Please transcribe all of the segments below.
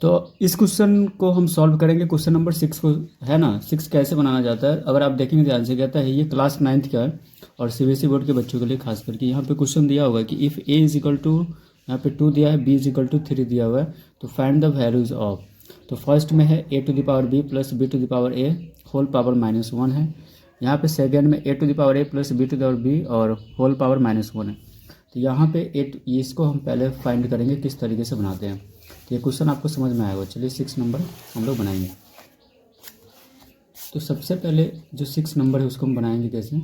तो इस क्वेश्चन को हम सॉल्व करेंगे, क्वेश्चन नंबर 6 को, है ना। 6 कैसे बनाना जाता है अगर आप देखेंगे ध्यान से, कहता है ये क्लास 9th का है और सीबीएसई बोर्ड के बच्चों के लिए खास करके यहाँ पे क्वेश्चन दिया होगा कि if A is equal to, यहाँ पे 2 दिया है, बी इज इक्वल टू 3 दिया हुआ है, तो फाइंड द वैल्यूज ऑफ। तो फर्स्ट में है A to the power B plus B to the power A whole power -1 है। यहाँ पे सेकेंड में A to the power A plus B to the power B और होल पावर -1 है। तो यहाँ पे इसको हम पहले फाइंड करेंगे किस तरीके से बनाते हैं। तो ये क्वेश्चन आपको समझ में आएगा। चलिए 6 नंबर हम लोग बनाएंगे। तो सबसे पहले जो 6 नंबर है उसको हम बनाएंगे कैसे।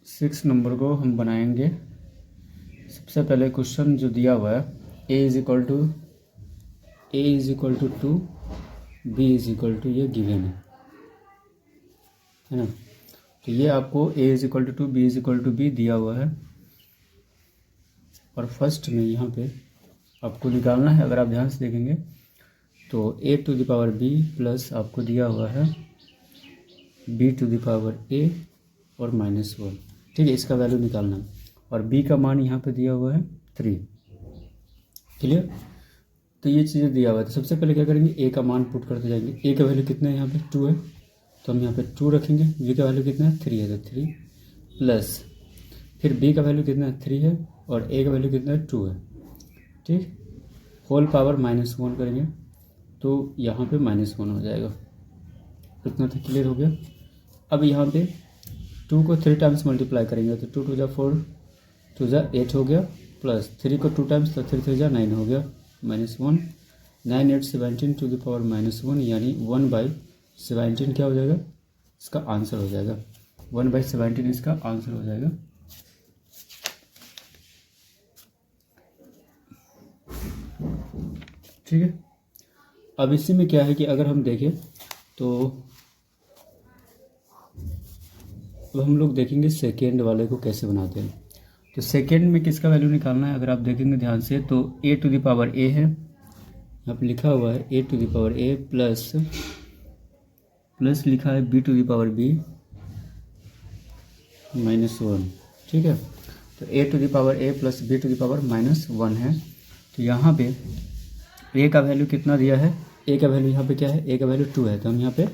सिक्स नंबर को हम बनाएंगे, सबसे पहले क्वेश्चन जो दिया हुआ है A is equal to 2, B is equal to, ये गिवन है ना। तो ये आपको A is equal to 2, B is equal to B दिया हुआ है और फर्स्ट में यहाँ पे आपको निकालना है। अगर आप ध्यान से देखेंगे तो A to the power B plus आपको दिया हुआ है B to the power A और -1, ठीक है। इसका वैल्यू निकालना है और बी का मान यहाँ पे दिया हुआ है 3, क्लियर। तो ये चीज़ें दिया हुआ है। तो सबसे पहले क्या करेंगे, ए का मान पुट करते जाएंगे। ए का वैल्यू कितना है, यहाँ पे 2 है, तो हम यहाँ पे 2 रखेंगे। बी का वैल्यू कितना है, 3 है, तो 3 प्लस फिर बी का वैल्यू कितना है, 3 है और ए का वैल्यू कितना है, 2 है, ठीक। होल पावर -1 करेंगे तो यहाँ पे -1 हो जाएगा। इतना तो क्लियर हो गया। अब यहाँ पे 2 को 3 टाइम्स मल्टीप्लाई करेंगे तो 2 2 जा 4, 2 जा 8 हो गया, प्लस 3 को 2 टाइम्स तो 3 3 जा 9 हो गया, -1, 9 8 17 टू द पावर -1 यानी 1/17 क्या हो जाएगा, इसका आंसर हो जाएगा। 1/17 इसका आंसर हो जाएगा। ठीक है। अब इसी में क्या है कि अगर हम देखें तो अब हम लोग देखेंगे सेकेंड वाले को कैसे बनाते हैं। तो सेकेंड में किसका वैल्यू निकालना है, अगर आप देखेंगे ध्यान से तो A to the power A है, यहाँ पे लिखा हुआ है A to the power A plus लिखा है B to the power B -1, ठीक है। तो A to the power A plus B to the power -1 है। तो यहाँ पे ए का वैल्यू कितना दिया है, ए का वैल्यू यहाँ पे क्या है, ए का वैल्यू 2 है, तो हम यहाँ पे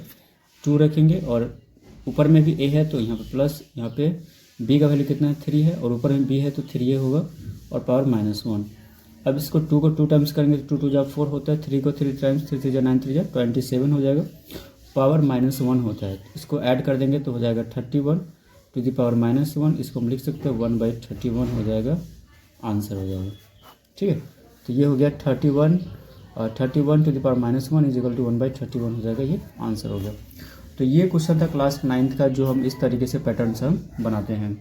2 रखेंगे और ऊपर में भी ए है तो यहाँ पे प्लस, यहाँ पे बी का वैल्यू कितना है, 3 है और ऊपर में बी है तो 3 होगा और पावर -1। अब इसको 2 को 2 टाइम्स करेंगे तो 2 2 जा 4 होता है, 3 को 3 टाइम्स 3 3 जा 9 3 जा 27 हो जाएगा, पावर -1 होता है। इसको ऐड कर देंगे तो हो जाएगा 31 टू द पावर -1, इसको हम लिख सकते हैं 1/31 हो जाएगा, आंसर हो जाएगा, ठीक है। तो ये हो गया 31 और 31 to the power -1 is equal to 1/31 हो जाएगा, ये आंसर हो गया। तो ये क्वेश्चन था क्लास 9th का जो हम इस तरीके से पैटर्न से हम बनाते हैं।